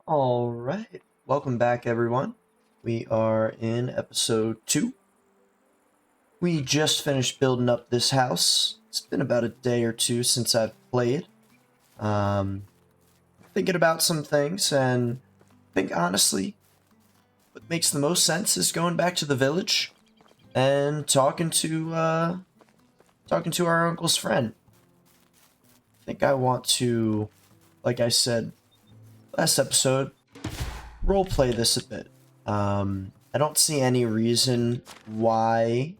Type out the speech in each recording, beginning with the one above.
All right, welcome back, everyone. We are in episode 2. We just finished building up this house. It's been about a day or two since I've played. Um, Thinking about some things, and I think honestly, what makes the most sense is going back to the village and talking to our uncle's friend. I think I want to, like I said last episode, role play this a bit. I don't see any reason why.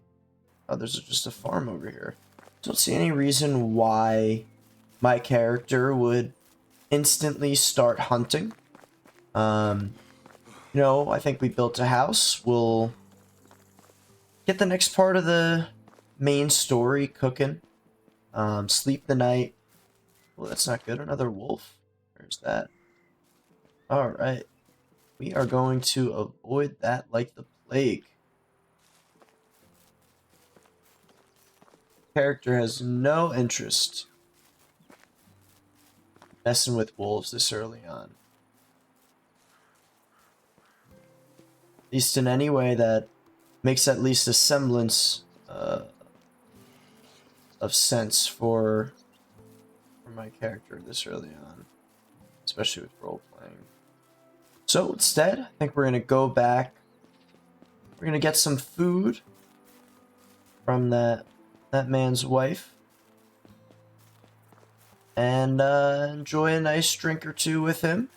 Oh, there's just a farm over here. Don't see any reason why my character would instantly start hunting. Um, I think we built a house. We'll get the next part of the main story cooking. Sleep the night. Well, that's not good. Another wolf. There's that. All right. We are going to avoid that like the plague. Character has no interest messing with wolves this early on. At least in any way that makes at least a semblance of sense for my character this early on, especially with role playing. So instead, I think we're gonna go back. We're gonna get some food from that man's wife, and enjoy a nice drink or two with him,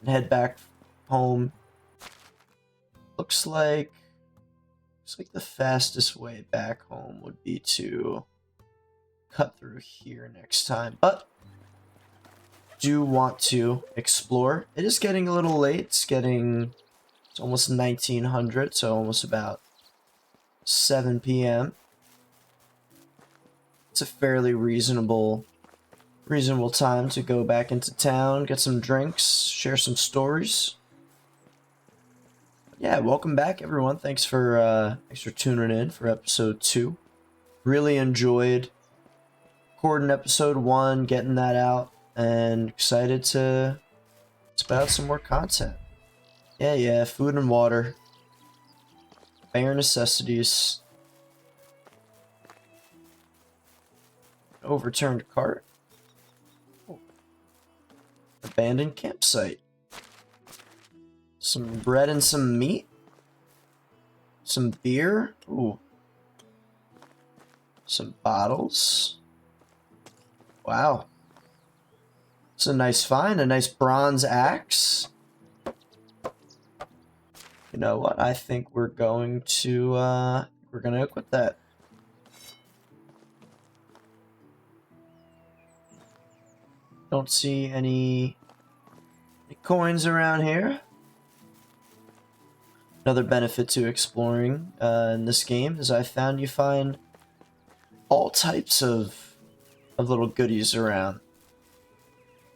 and head back home. Looks like the fastest way back home would be to cut through here next time, but do want to explore. It is getting a little late. It's almost 1900, so almost about 7 p.m. It's a fairly reasonable time to go back into town, get some drinks, share some stories. Yeah, welcome back, everyone. Thanks for tuning in for episode 2. Really enjoyed recording episode 1, getting that out, and excited to spit out some more content. Yeah, food and water, bare necessities. Overturned cart. Oh. Abandoned campsite. Some bread and some meat. Some beer. Ooh. Some bottles. Wow. It's a nice find. A nice bronze axe. You know what? I think we're going to equip that. Don't see any coins around here. Another benefit to exploring in this game is I found you find all types of little goodies around.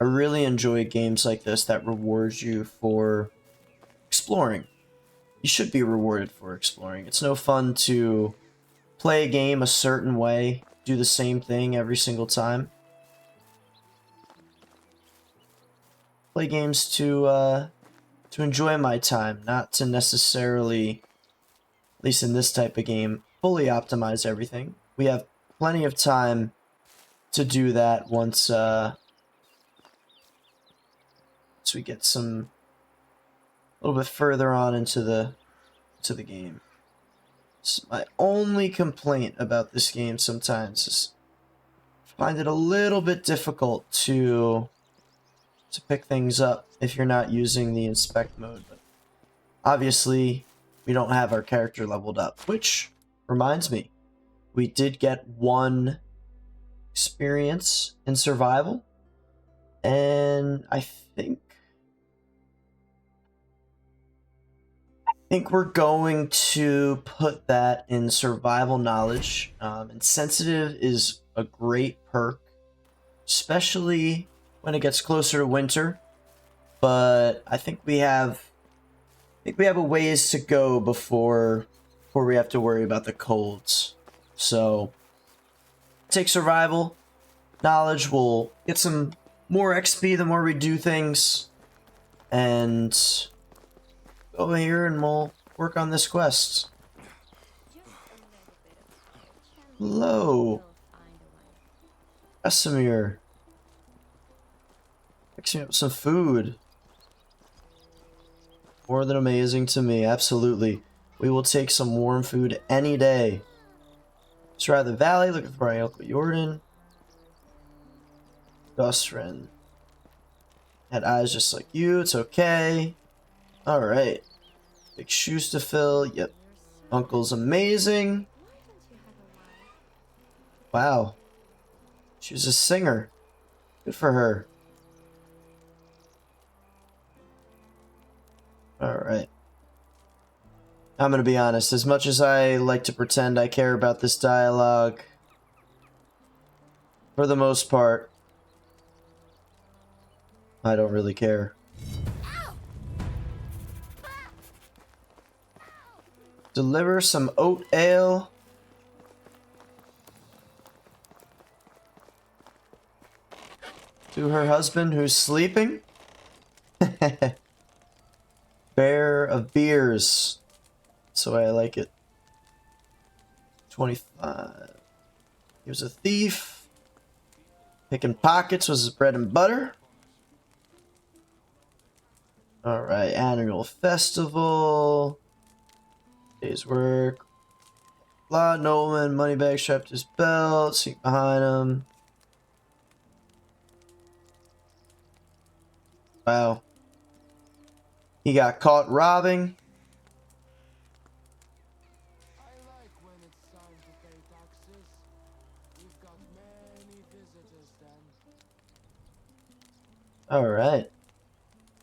I really enjoy games like this that rewards you for exploring. You should be rewarded for exploring. It's no fun to play a game a certain way, do the same thing every single time. Play games to enjoy my time, not to necessarily, at least in this type of game, fully optimize everything. We have plenty of time to do that once we get a little bit further on into the game. So my only complaint about this game sometimes is I find it a little bit difficult to pick things up if you're not using the inspect mode. But obviously, we don't have our character leveled up, which reminds me, we did get 1 experience in survival, and I think we're going to put that in survival knowledge. And sensitive is a great perk, especially when it gets closer to winter. But I think we have a ways to go before we have to worry about the colds. So take survival knowledge. We'll get some more XP the more we do things. and go here and we'll work on this quest. Hello, Esamir. Mix me up some food. More than amazing to me, absolutely. We will take some warm food any day. Surround the valley, looking for my Uncle Jordan. Best friend. Had eyes just like you, it's okay. Alright. Big shoes to fill, yep. Uncle's amazing. Wow. She was a singer. Good for her. Alright. I'm gonna be honest, as much as I like to pretend I care about this dialogue, for the most part, I don't really care. Deliver some oat ale. To her husband who's sleeping. Bear of beers. That's the way I like it. 25. He was a thief. Picking pockets was his bread and butter. Alright, annual festival. Day's work. Blah, Nolan, money bag strapped to his belt. Seat behind him. Wow. He got caught robbing. Alright.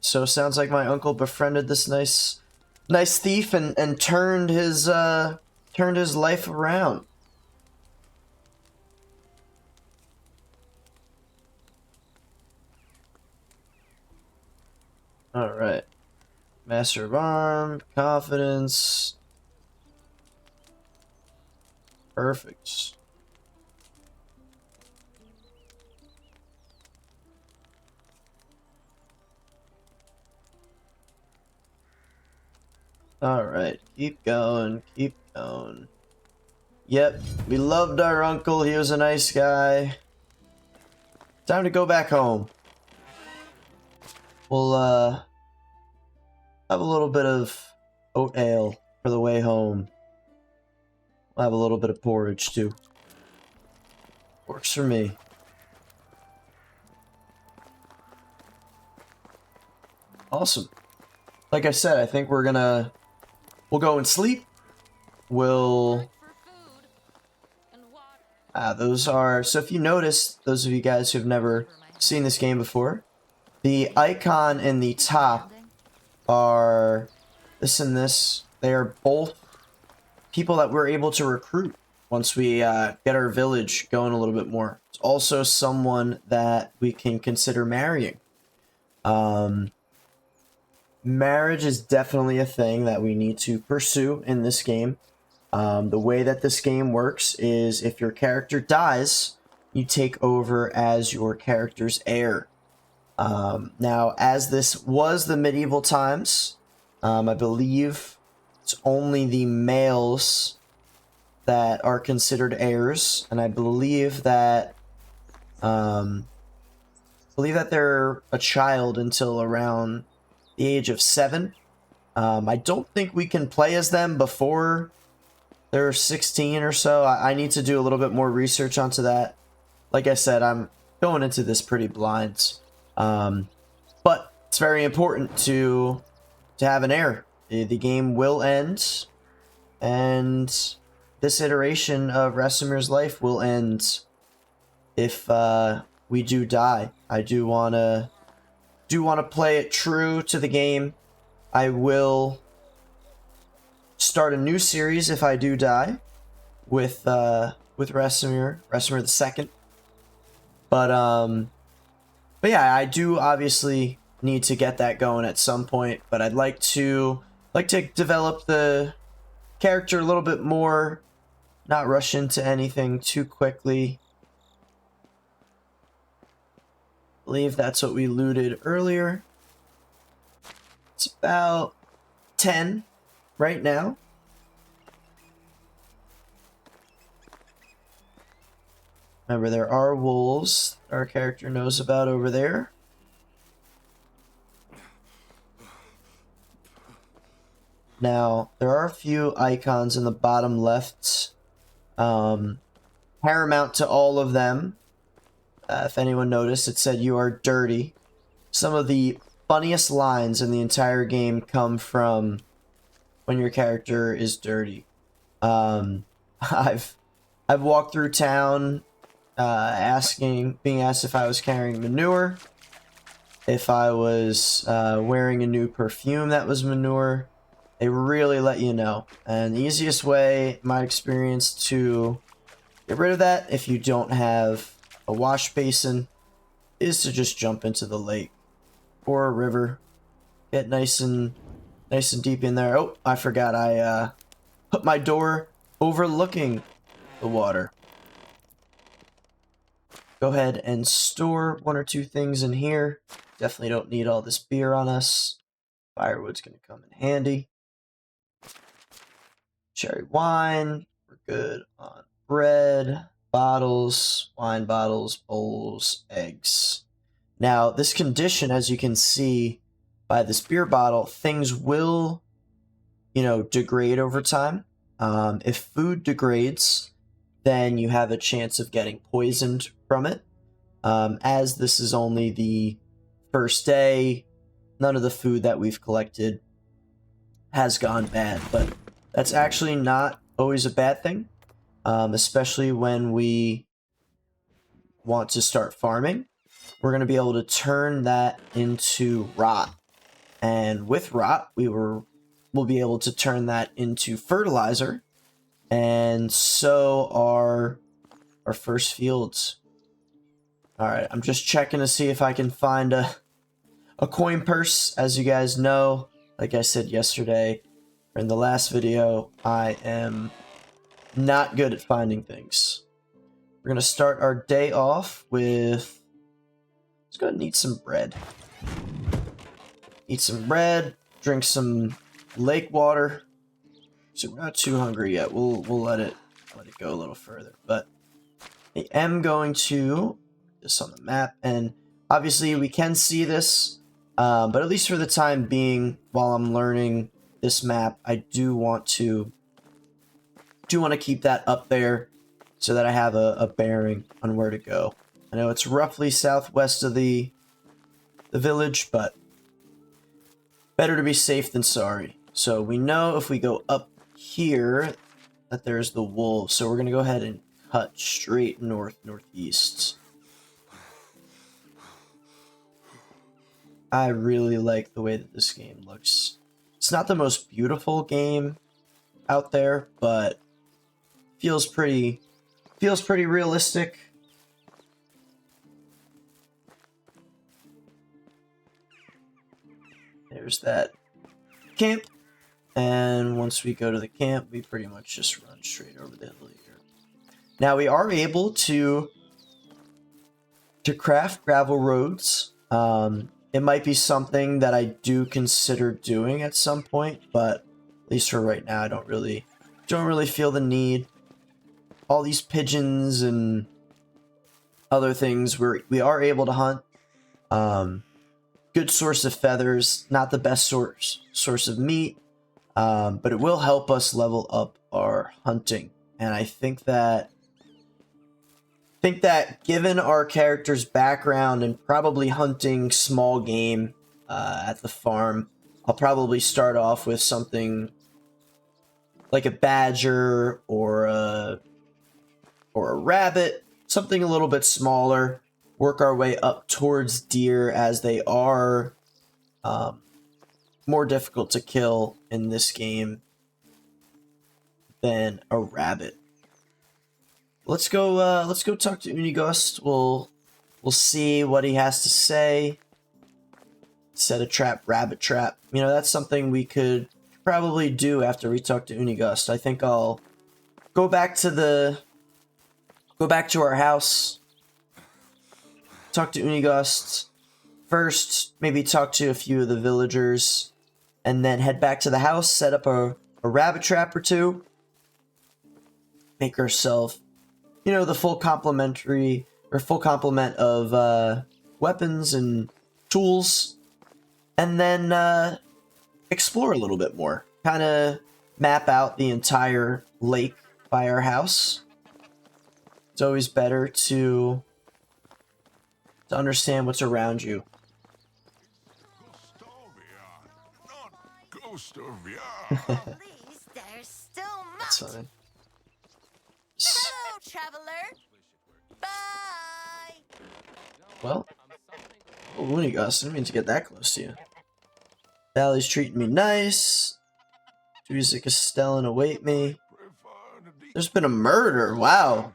So sounds like my uncle befriended this nice thief and turned his life around. Alright. Master of Arm, confidence. Perfect. Alright, keep going, keep going. Yep, we loved our uncle, he was a nice guy. Time to go back home. We'll, have a little bit of oat ale for the way home. We'll have a little bit of porridge, too. Works for me. Awesome. Like I said, I think we'll go and sleep. We'll... those are... So if you notice, those of you guys who've never seen this game before, the icon in the top are this and this. They are both people that we're able to recruit once we get our village going a little bit more. It's also someone that we can consider marrying. Marriage is definitely a thing that we need to pursue in this game. The way that this game works is if your character dies, you take over as your character's heir. Now, as this was the medieval times, I believe it's only the males that are considered heirs, and I believe that they're a child until around the age of 7. I don't think we can play as them before they're 16 or so. I need to do a little bit more research onto that. Like I said, I'm going into this pretty blind. But it's very important to have an heir. The game will end, and this iteration of Rasamir's life will end if we do die. I do want to play it true to the game. I will start a new series if I do die with Rasamir the Second. But yeah, I do obviously need to get that going at some point. But I'd like to develop the character a little bit more, not rush into anything too quickly. I believe that's what we looted earlier. It's about 10 right now. Remember, there are wolves our character knows about over there. Now, there are a few icons in the bottom left. Paramount to all of them, if anyone noticed, it said you are dirty. Some of the funniest lines in the entire game come from when your character is dirty. I've walked through town being asked if I was carrying manure, if I was wearing a new perfume that was manure. They really let you know. And the easiest way, in my experience, to get rid of that, if you don't have a wash basin, is to just jump into the lake or a river. Get nice and deep in there. Oh, I forgot I put my door overlooking the water. Go ahead and store 1 or 2 things in here. Definitely don't need all this beer on us. Firewood's gonna come in handy. Cherry wine. We're good on bread, bottles, wine bottles, bowls, eggs. Now, this condition, as you can see by this beer bottle, things will, degrade over time. If food degrades, then you have a chance of getting poisoned from it. As this is only the first day, none of the food that we've collected has gone bad, but that's actually not always a bad thing, especially when we want to start farming. We're going to be able to turn that into rot, and with rot, we'll be able to turn that into fertilizer, and so are our first fields. All right, I'm just checking to see if I can find a coin purse. As you guys know, like I said yesterday, or in the last video, I am not good at finding things. We're going to start our day off with... Let's go ahead and eat some bread. Eat some bread, drink some lake water. So we're not too hungry yet. We'll let it go a little further. But I am going to put this on the map, and obviously we can see this, but at least for the time being, while I'm learning this map, I do want to keep that up there so that I have a bearing on where to go. I know it's roughly southwest of the village, but better to be safe than sorry. So we know if we go up here that there's the wolves, so we're going to go ahead and cut straight northeast. I really like the way that this game looks. It's not the most beautiful game out there, but feels pretty realistic. There's that camp, and once we go to the camp, we pretty much just run straight over the hill here. Now we are able to craft gravel roads. It might be something that I do consider doing at some point, but at least for right now, I don't really feel the need. All these pigeons and other things we are able to hunt. Good source of feathers, not the best source of meat, but it will help us level up our hunting. And I think that given our character's background and probably hunting small game at the farm, I'll probably start off with something like a badger or a rabbit, something a little bit smaller. Work our way up towards deer, as they are more difficult to kill in this game than a rabbit. Let's go talk to Unigust. We'll see what he has to say. Set a trap, rabbit trap. That's something we could probably do after we talk to Unigust. I think I'll go back to our house. Talk to Unigust first, maybe talk to a few of the villagers, and then head back to the house, set up a rabbit trap or two, make ourselves, you know, the full complement of weapons and tools, and then explore a little bit more. Kind of map out the entire lake by our house. It's always better to understand what's around you. At least there's still That's much. fine. Hello, traveler. Bye. Well, oh, Unigas, I didn't mean to get that close to you. Valley's treating me nice. Duties at Castellan await me. There's been a murder. Wow.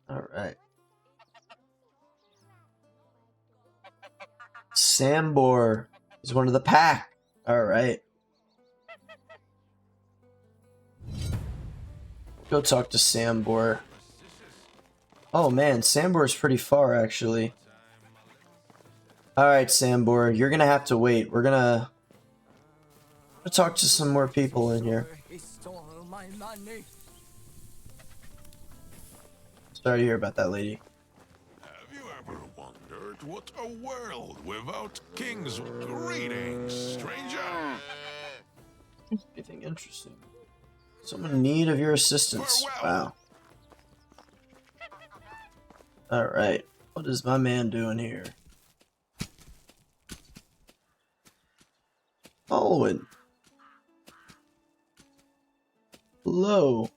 Alright. Sambor is one of the pack. Alright. Go talk to Sambor. Oh man, Sambor is pretty far actually. Alright, Sambor, you're gonna have to wait. We're gonna talk to some more people in here. Sorry to hear about that lady. Have you ever wondered what a world without kings? Greetings, stranger. Anything interesting? Someone in need of your assistance. Wow. Alright. What is my man doing here? Owen. Hello.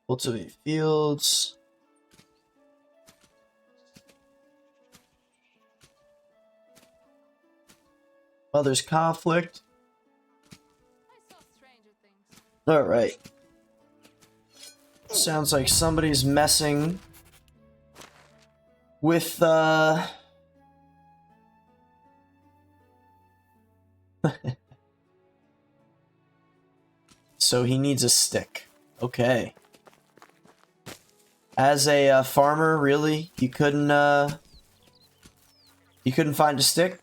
Cultivate fields. Well, there's conflict. Alright. Sounds like somebody's messing with, So he needs a stick. Okay. As a farmer, really? You couldn't find a stick?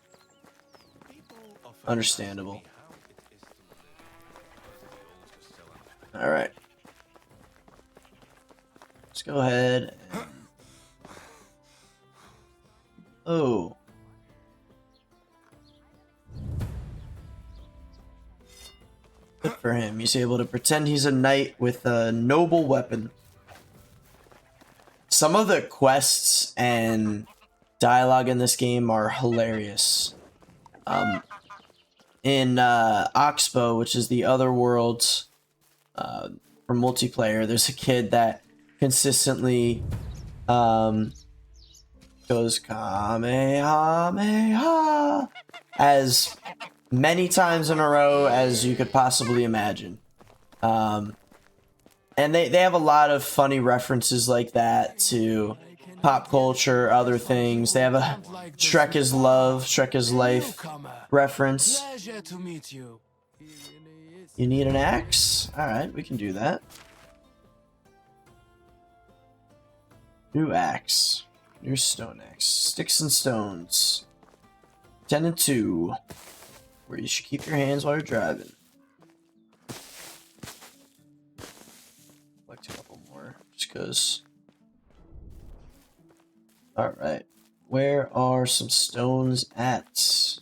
Understandable. Alright. Let's go ahead and... Oh. Good for him. He's able to pretend he's a knight with a noble weapon. Some of the quests and dialogue in this game are hilarious. In Oxbow, which is the other world for multiplayer, there's a kid that consistently goes Kamehameha as many times in a row as you could possibly imagine. And they have a lot of funny references like that to pop culture, other things. They have a Shrek is Love, Shrek is Life reference. You need an axe? Alright, we can do that. New axe. New stone axe. Sticks and stones. 10 and 2. Where you should keep your hands while you're driving. Collect a couple more, just cause. Alright. Where are some stones at?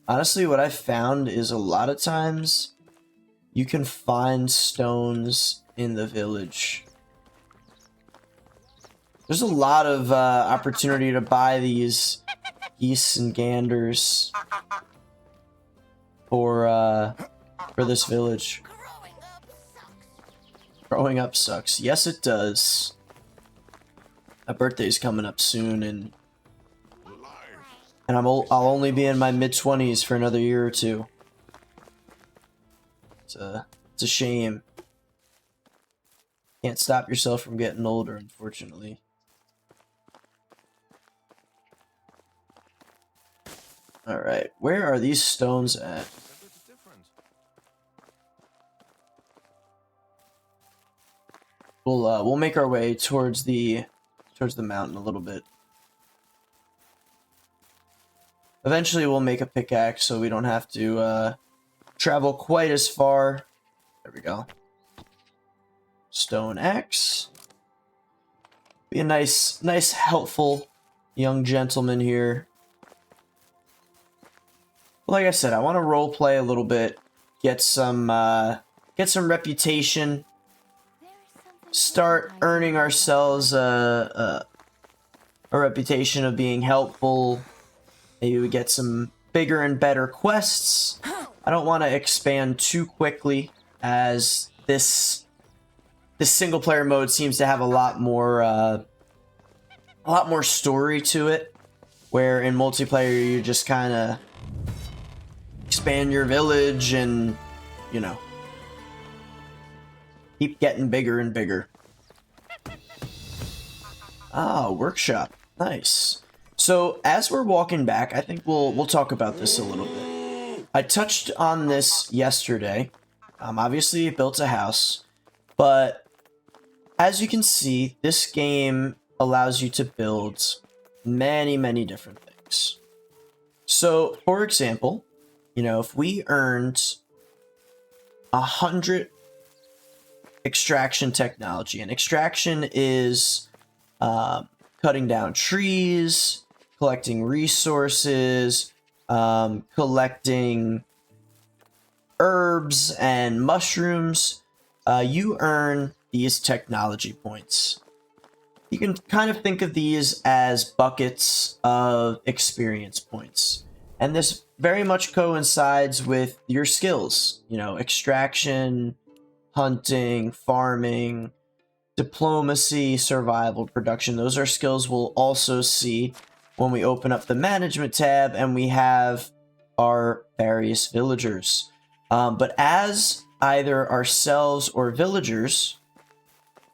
Honestly, what I found is a lot of times you can find stones in the village. There's a lot of opportunity to buy these geese and ganders for this village. Growing up sucks. Yes, it does. My birthday's coming up soon, and I'll only be in my mid-20s for another year or two. It's a shame. Can't stop yourself from getting older, unfortunately. Alright, where are these stones at? We'll make our way towards the towards the mountain a little bit. Eventually we'll make a pickaxe so we don't have to travel quite as far. There we go. Stone axe. Be a nice, helpful young gentleman here. Like I said, I want to role play a little bit, get some reputation, start earning ourselves a reputation of being helpful. Maybe we get some bigger and better quests. I don't want to expand too quickly, as this single player mode seems to have a lot more story to it, where in multiplayer you just kind of expand your village and, you know, keep getting bigger and bigger. Ah, workshop. Nice. So as we're walking back, I think we'll talk about this a little bit. I touched on this yesterday. Obviously it built a house, but as you can see, this game allows you to build many different things. So, for example, you know, if we earned 100 extraction technology, and extraction is cutting down trees, collecting resources, collecting herbs and mushrooms, you earn these technology points. You can kind of think of these as buckets of experience points. And this very much coincides with your skills, you know, extraction, hunting, farming, diplomacy, survival, production. Those are skills we'll also see when we open up the management tab and we have our various villagers. But as either ourselves or villagers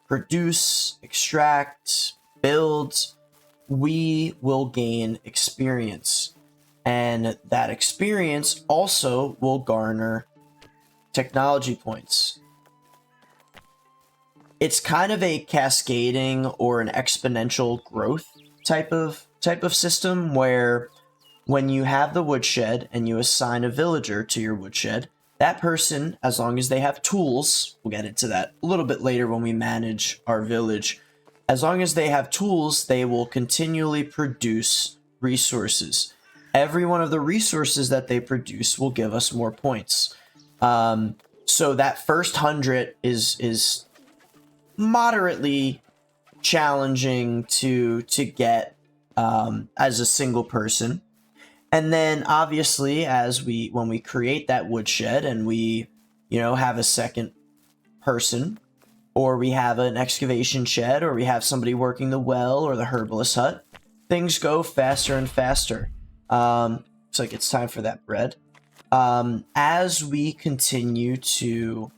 produce, extract, build, we will gain experience. And that experience also will garner technology points. It's kind of a cascading or an exponential growth type of system, where when you have the woodshed and you assign a villager to your woodshed, that person, as long as they have tools, we'll get into that a little bit later when we manage our village, as long as they have tools, they will continually produce resources. Every one of the resources that they produce will give us more points. So that first 100 is moderately challenging to get as a single person. And then obviously when we create that woodshed and we, you know, have a second person, or we have an excavation shed, or we have somebody working the well or the herbalist hut, things go faster and faster. Looks like it's time for that bread. As we continue to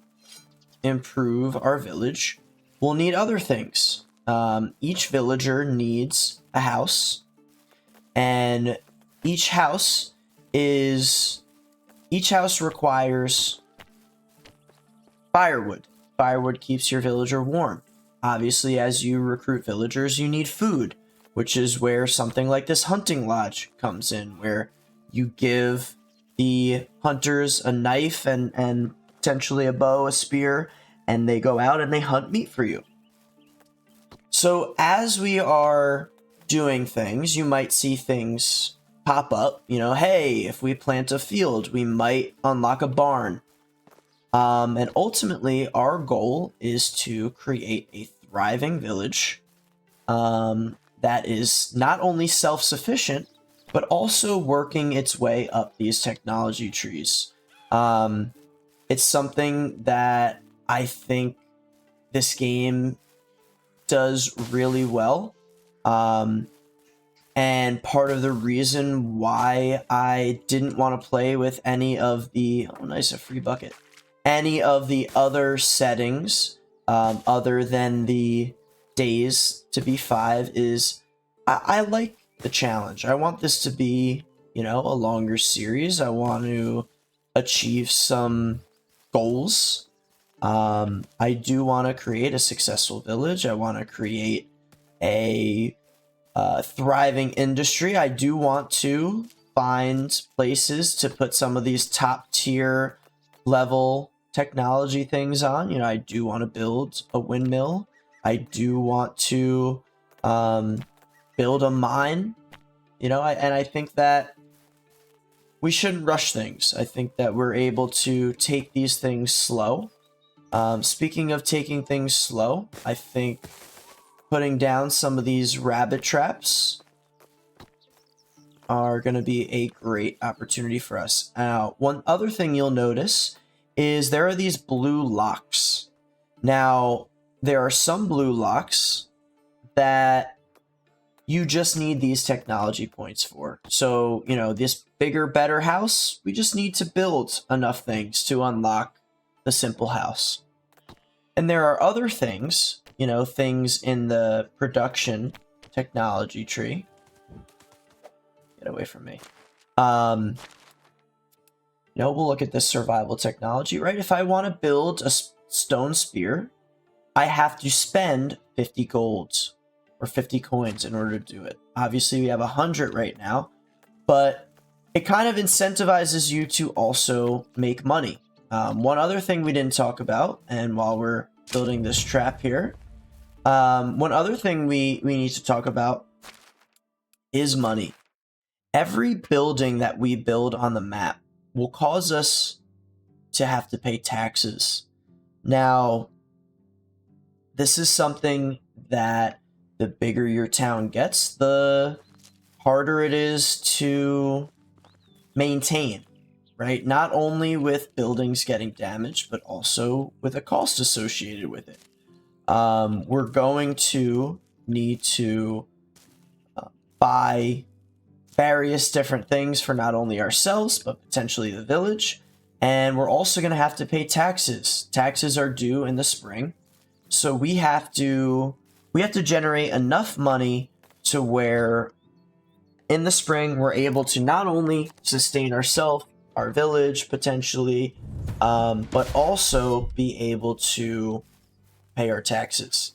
improve our village, we'll need other things. Each villager needs a house, and each house requires firewood. Firewood keeps your villager warm. Obviously, as you recruit villagers, you need food, which is where something like this hunting lodge comes in, where you give the hunters a knife and potentially a bow, a spear, and they go out and they hunt meat for you. So as we are doing things, you might see things pop up. You know, hey, if we plant a field, we might unlock a barn. And ultimately, our goal is to create a thriving village that is not only self-sufficient, but also working its way up these technology trees. It's something that I think this game does really well. And part of the reason why I didn't want to play with any of the... Oh, nice, a free bucket. Any of the other settings, other than the days to be 5, is I like the challenge. I want this to be, you know, a longer series. I want to achieve some goals. I do want to create a successful village. I want to create a thriving industry. I do want to find places to put some of these top tier level technology things on. You know, I do want to build a windmill. I do want to build a mine. You know, and I think that we shouldn't rush things. I think that we're able to take these things slow. Speaking of taking things slow, I think putting down some of these rabbit traps are going to be a great opportunity for us. Now, one other thing you'll notice is there are these blue locks. Now, there are some blue locks that you just need these technology points for. So, you know, this bigger, better house, we just need to build enough things to unlock the simple house. And there are other things, you know, things in the production technology tree. Get away from me. You know, we'll look at this survival technology, right? If I want to build a stone spear, I have to spend 50 golds or 50 coins in order to do it. Obviously, we have 100 right now, but it kind of incentivizes you to also make money. One other thing we didn't talk about, and while we're building this trap here, one other thing we need to talk about is money. Every building that we build on the map will cause us to have to pay taxes. Now, this is something that the bigger your town gets, the harder it is to maintain, right? Not only with buildings getting damaged, but also with a cost associated with it. We're going to need to buy various different things for not only ourselves, but potentially the village. And we're also going to have to pay taxes. Taxes are due in the spring. So we have to generate enough money to where in the spring we're able to not only sustain ourselves, our village potentially, but also be able to pay our taxes.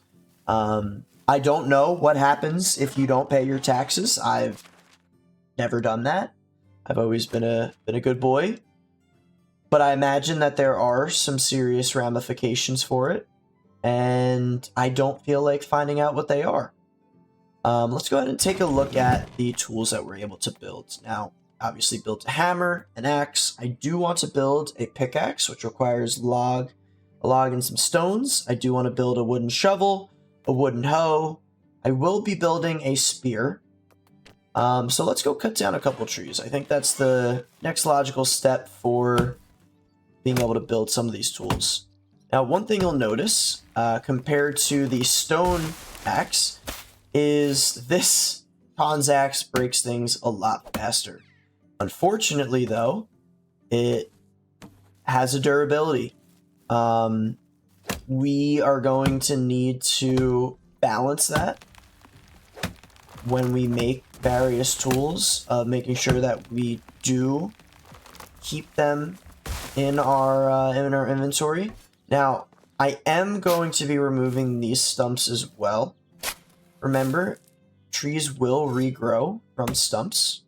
I don't know what happens if you don't pay your taxes. I've never done that. I've always been a good boy. But I imagine that there are some serious ramifications for it. And I don't feel like finding out what they are. Let's go ahead and take a look at the tools that we're able to build. Now, obviously built a hammer, an axe. I do want to build a pickaxe, which requires a log and some stones. I do want to build a wooden shovel, a wooden hoe. I will be building a spear. So let's go cut down a couple trees. I think that's the next logical step for being able to build some of these tools. Now, one thing you'll notice, compared to the stone axe, is this bronze axe breaks things a lot faster. Unfortunately, though, it has a durability. We are going to need to balance that when we make various tools, making sure that we do keep them in our inventory. Now, I am going to be removing these stumps as well. Remember, trees will regrow from stumps.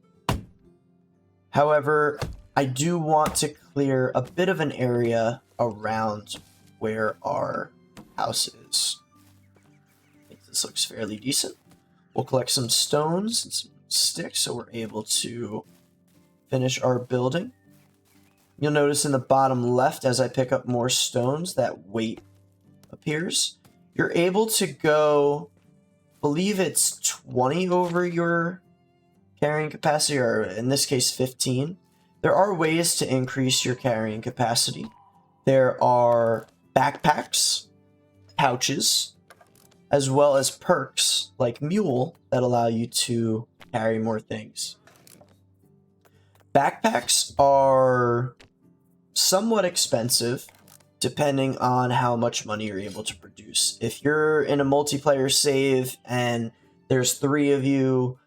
However, I do want to clear a bit of an area around where our house is. I think this looks fairly decent. We'll collect some stones and some sticks so we're able to finish our building. You'll notice in the bottom left, as I pick up more stones, that weight appears. You're able to go, I believe it's 20 over your carrying capacity, or in this case 15. There are ways to increase your carrying capacity. There are backpacks, pouches, as well as perks like Mule that allow you to carry more things. Backpacks are somewhat expensive depending on how much money you're able to produce. If you're in a multiplayer save and there's 3 of you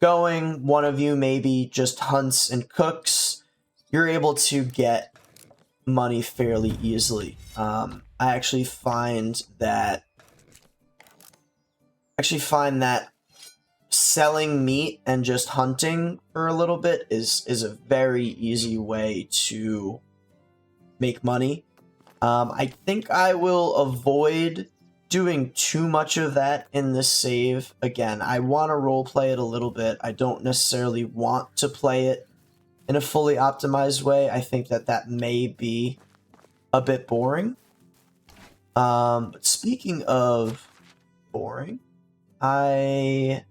going, one of you maybe just hunts and cooks, you're able to get money fairly easily. I actually find that actually find that selling meat and just hunting for a little bit is a very easy way to make money. I think I will avoid doing too much of that in this save. Again, I want to roleplay it a little bit. I don't necessarily want to play it in a fully optimized way. I think that may be a bit boring. But speaking of boring, I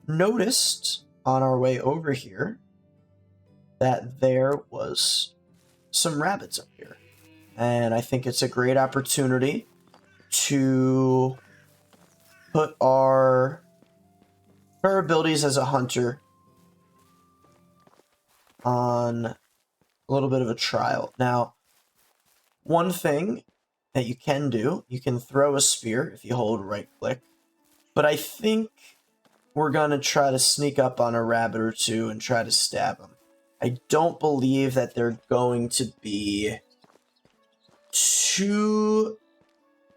noticed on our way over here that there was some rabbits up here. And I think it's a great opportunity to put our abilities as a hunter on a little bit of a trial. Now, one thing that you can do, you can throw a spear if you hold right click, but I think we're gonna try to sneak up on a rabbit or two and try to stab them. I don't believe that they're going to be two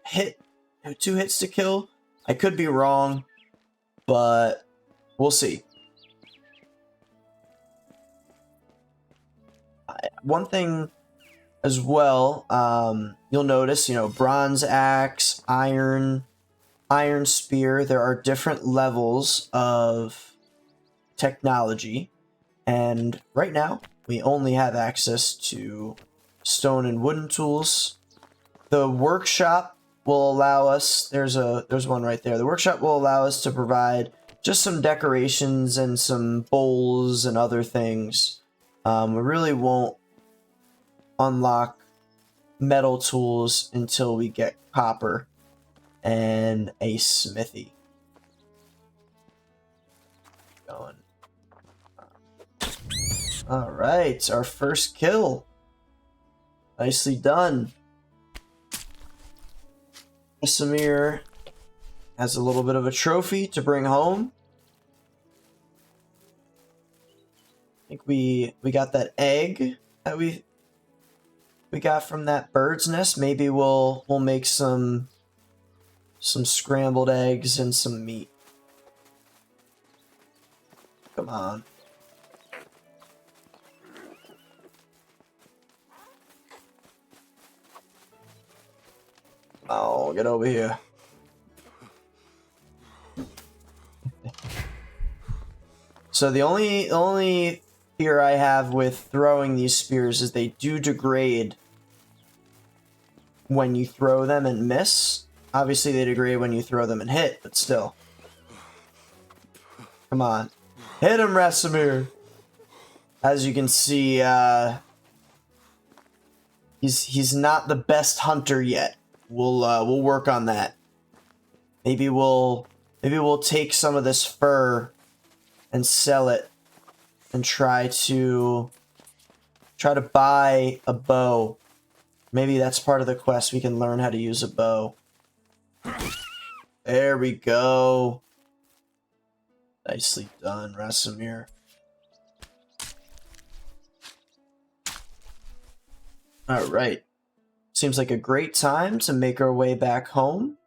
hits to kill. I could be wrong, but we'll see. One thing as well, you'll notice, bronze axe, iron spear, there are different levels of technology, and right now we only have access to stone and wooden tools. The workshop will allow us, there's one right there, the workshop will allow us to provide just some decorations and some bowls and other things. We really won't unlock metal tools until we get copper and a smithy going. All right, our first kill. Nicely done. Samir has a little bit of a trophy to bring home. I think we got that egg that we got from that bird's nest. Maybe we'll make some scrambled eggs and some meat. Come on. Oh, get over here. So the only fear I have with throwing these spears is they do degrade when you throw them and miss. Obviously they degrade when you throw them and hit, but still. Come on. Hit him, Rasamir. As you can see, he's not the best hunter yet. We'll work on that. Maybe we'll take some of this fur and sell it and try to buy a bow. Maybe that's part of the quest. We can learn how to use a bow. There we go. Nicely done, Rasamir. All right. Seems like a great time to make our way back home.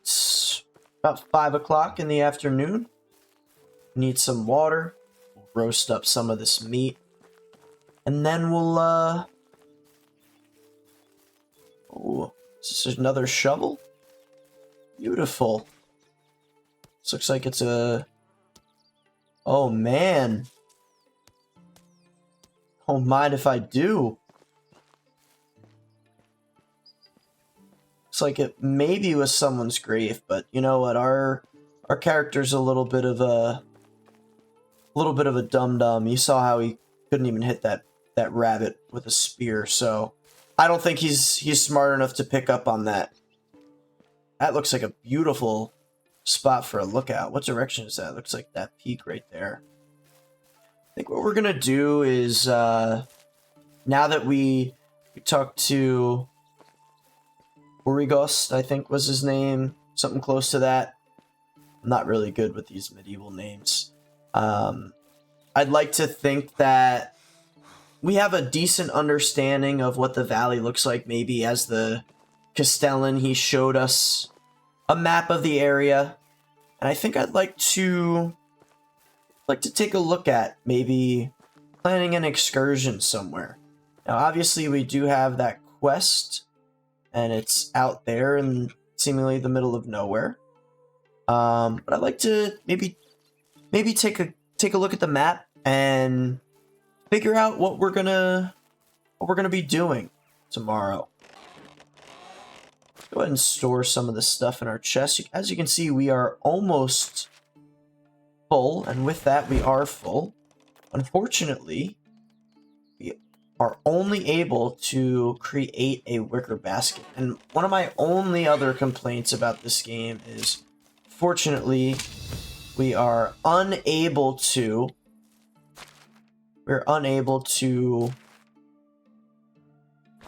It's about 5 o'clock in the afternoon. Need some water. We'll roast up some of this meat. And then we'll, oh, is this another shovel? Beautiful. This looks like it's a... Oh, man. Don't mind if I do. Looks like it maybe was someone's grave, but you know what? Our character's a little bit of a dum-dum. You saw how he couldn't even hit that rabbit with a spear, so I don't think he's smart enough to pick up on that. That looks like a beautiful spot for a lookout. What direction is that? Looks like that peak right there. I think what we're gonna do is now that we talked to Origost, I think was his name, something close to that. I'm not really good with these medieval names. I'd like to think that we have a decent understanding of what the valley looks like, maybe as the Castellan, he showed us a map of the area, and I think I'd like to take a look at maybe planning an excursion somewhere. Now, obviously, we do have that quest, and it's out there in seemingly the middle of nowhere. But I'd like to maybe take a look at the map and figure out what we're gonna be doing tomorrow. Let's go ahead and store some of the stuff in our chest. As you can see, we are almost full, and with that, we are full. Unfortunately, we are only able to create a wicker basket. And one of my only other complaints about this game is, fortunately, we are unable to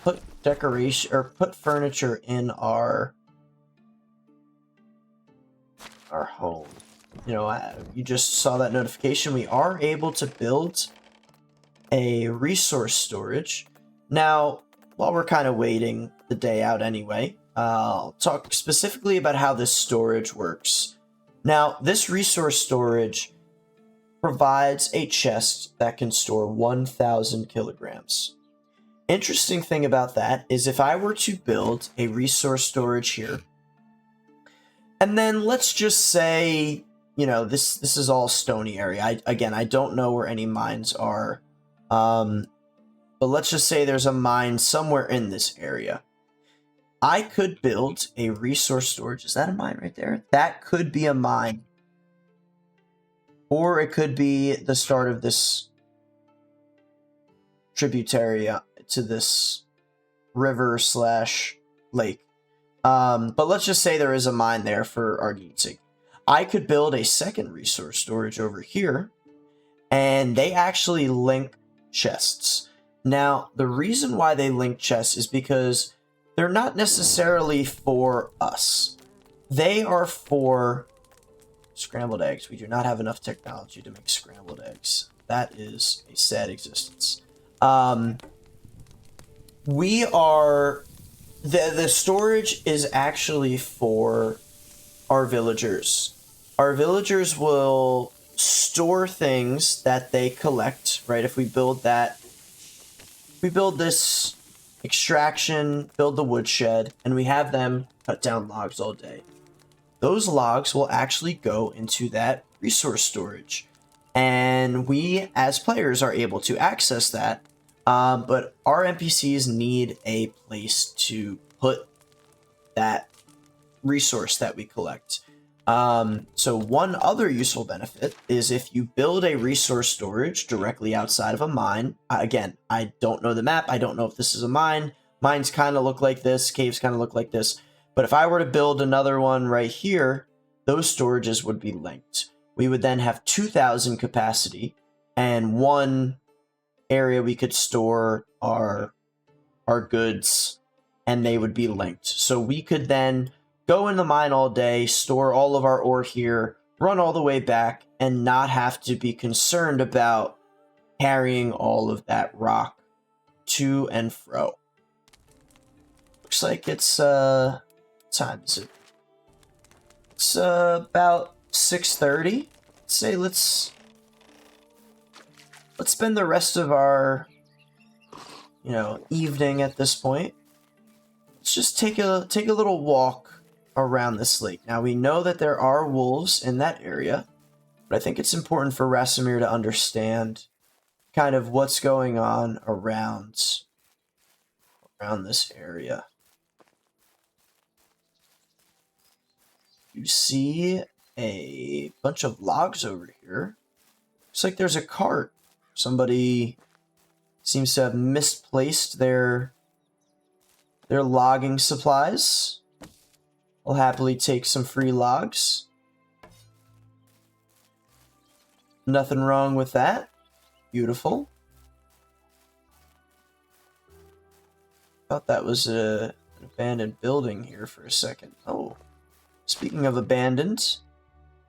put decoration or put furniture in our home. You know, you just saw that notification. We are able to build a resource storage. Now, while we're kind of waiting the day out anyway, I'll talk specifically about how this storage works. Now, this resource storage provides a chest that can store 1,000 kilograms. Interesting thing about that is if I were to build a resource storage here, and then let's just say, you know, this is all stony area. I don't know where any mines are, but let's just say there's a mine somewhere in this area. I could build a resource storage. Is that a mine right there? That could be a mine. Or it could be the start of this tributary to this river / lake. But let's just say there is a mine there for argument's sake. I could build a second resource storage over here, and they actually link chests. Now, the reason why they link chests is because they're not necessarily for us. They are for scrambled eggs. We do not have enough technology to make scrambled eggs. That is a sad existence. We are... The storage is actually for our villagers. Our villagers will store things that they collect, right? If we build that... We build this extraction, build the woodshed, and we have them cut down logs all day. Those logs will actually go into that resource storage. And we, as players, are able to access that. But our NPCs need a place to put that resource that we collect. So one other useful benefit is if you build a resource storage directly outside of a mine. Again, I don't know the map. I don't know if this is a mine. Mines kind of look like this. Caves kind of look like this. But if I were to build another one right here, those storages would be linked. We would then have 2,000 capacity, and one area we could store our goods, and they would be linked. So we could then go in the mine all day, store all of our ore here, run all the way back, and not have to be concerned about carrying all of that rock to and fro. Looks like it's time is it? It's about 6:30. Say let's spend the rest of our evening at this point. Let's just take a little walk around this lake. Now we know that there are wolves in that area, but I think it's important for Rasimir to understand kind of what's going on around this area. You see a bunch of logs over here. Looks like there's a cart. Somebody seems to have misplaced their logging supplies. I'll happily take some free logs. Nothing wrong with that. Beautiful. Thought that was an abandoned building here for a second. Oh. Speaking of abandoned,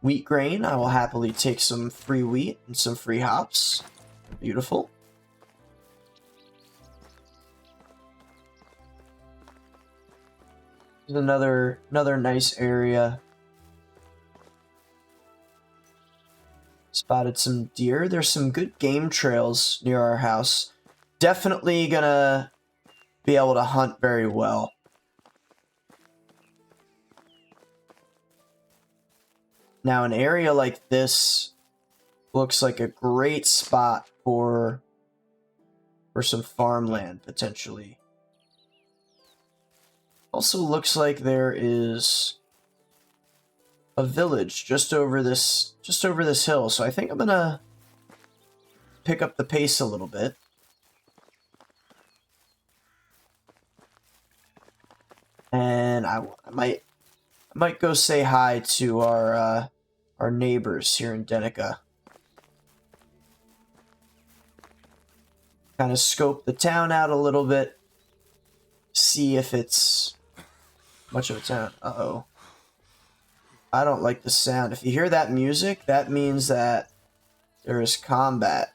wheat grain, I will happily take some free wheat and some free hops. Beautiful. There's another nice area. Spotted some deer. There's some good game trails near our house. Definitely gonna be able to hunt very well. Now, an area like this looks like a great spot for some farmland, potentially. Also looks like there is a village just over this hill. So I think I'm gonna pick up the pace a little bit. And I might go say hi to our neighbors here in Denica. Kind of scope the town out a little bit. See if it's much of a town. Uh-oh. I don't like the sound. If you hear that music, that means that there is combat.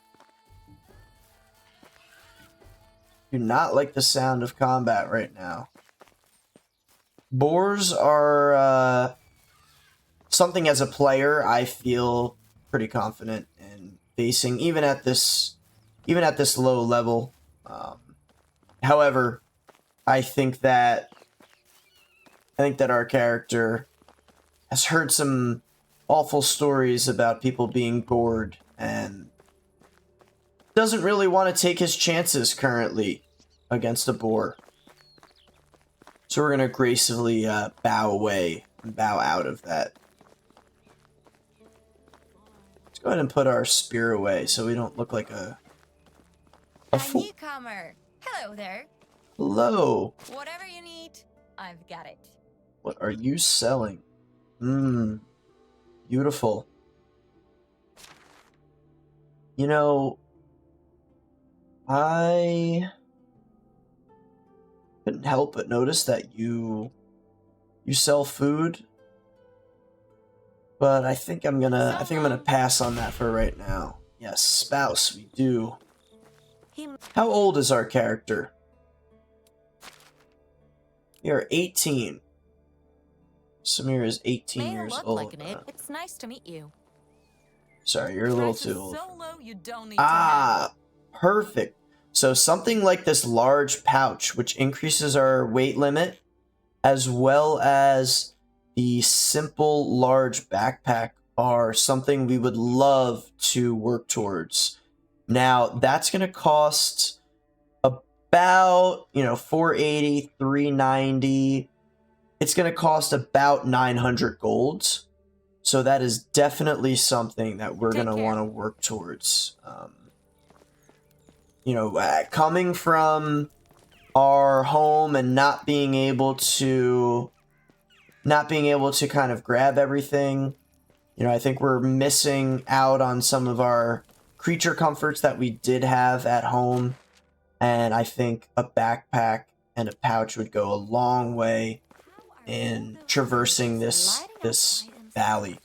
Do not like the sound of combat right now. Boars are something as a player I feel pretty confident in facing, even at this low level. However, I think that our character has heard some awful stories about people being bored and doesn't really want to take his chances currently against a boar. So we're going to gracefully bow away and bow out of that. Let's go ahead and put our spear away so we don't look like a fool. Newcomer. Hello there. Hello. Whatever you need, I've got it. What are you selling? Beautiful. You know, I couldn't help but notice that you sell food, but I think I'm gonna pass on that for right now. Yes, spouse, we do. How old is our character? We are 18. Samir is 18 years old. Like it. It's nice to meet you. Sorry, you're a little too old. So low, you don't need Perfect. So something like this large pouch, which increases our weight limit, as well as the simple large backpack, are something we would love to work towards. Now, that's going to cost about, $480, $390. It's going to cost about 900 golds. So that is definitely something that we're going to want to work towards. Coming from our home and not being able to kind of grab everything, I think we're missing out on some of our creature comforts that we did have at home. And I think a backpack and a pouch would go a long way in traversing this valley.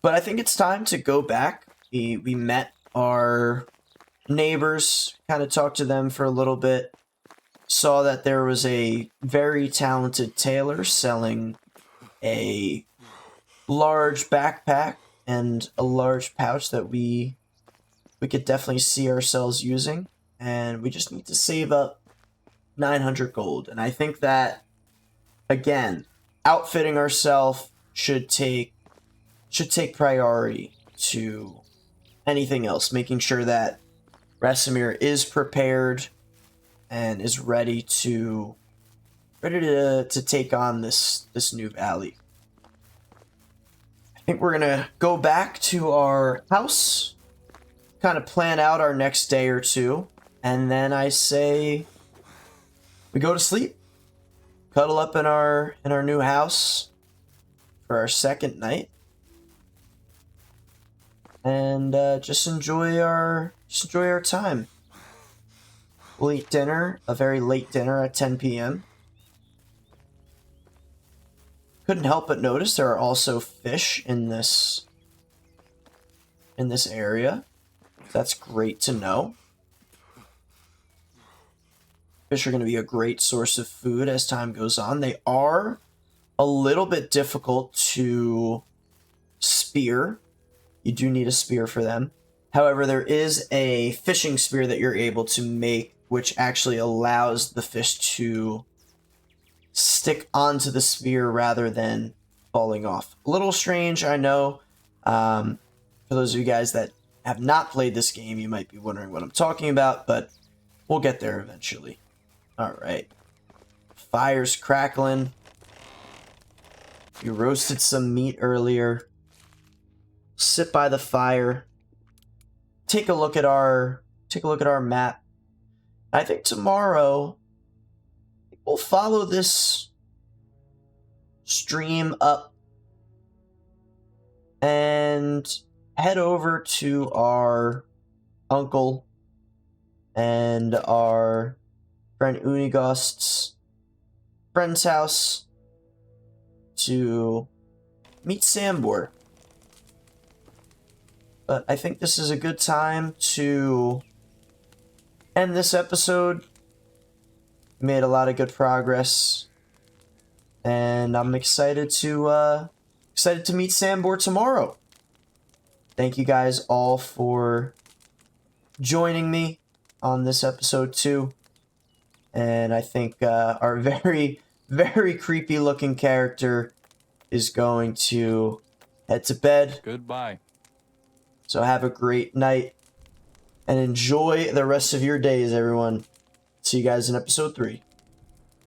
But I think it's time to go back. We met our neighbors, kind of talked to them for a little bit, saw that there was a very talented tailor selling a large backpack and a large pouch that we could definitely see ourselves using, and we just need to save up 900 gold. And I think that, again, outfitting ourselves should take priority to anything else, making sure that Rasimir is prepared and is ready to take on this new valley. I think we're gonna go back to our house, kind of plan out our next day or two, and then I say we go to sleep, cuddle up in our new house for our second night, and just enjoy our time. We'll eat dinner, a very late dinner at 10 p.m. Couldn't help but notice there are also fish in this area. That's great to know. Fish are going to be a great source of food as time goes on. They are a little bit difficult to spear. You do need a spear for them. However, there is a fishing spear that you're able to make, which actually allows the fish to stick onto the spear rather than falling off. A little strange, I know. For those of you guys that have not played this game, you might be wondering what I'm talking about, but we'll get there eventually. Alright. Fire's crackling. You roasted some meat earlier. Sit by the fire. Take a look at our map. I think tomorrow we'll follow this stream up and head over to our uncle and our friend Unigost's friend's house to meet Sambor. But I think this is a good time to end this episode. Made a lot of good progress, and I'm excited to meet Sambor tomorrow. Thank you guys all for joining me on this episode too. And I think our very, very creepy looking character is going to head to bed. Goodbye. So have a great night and enjoy the rest of your days, everyone. See you guys in episode 3.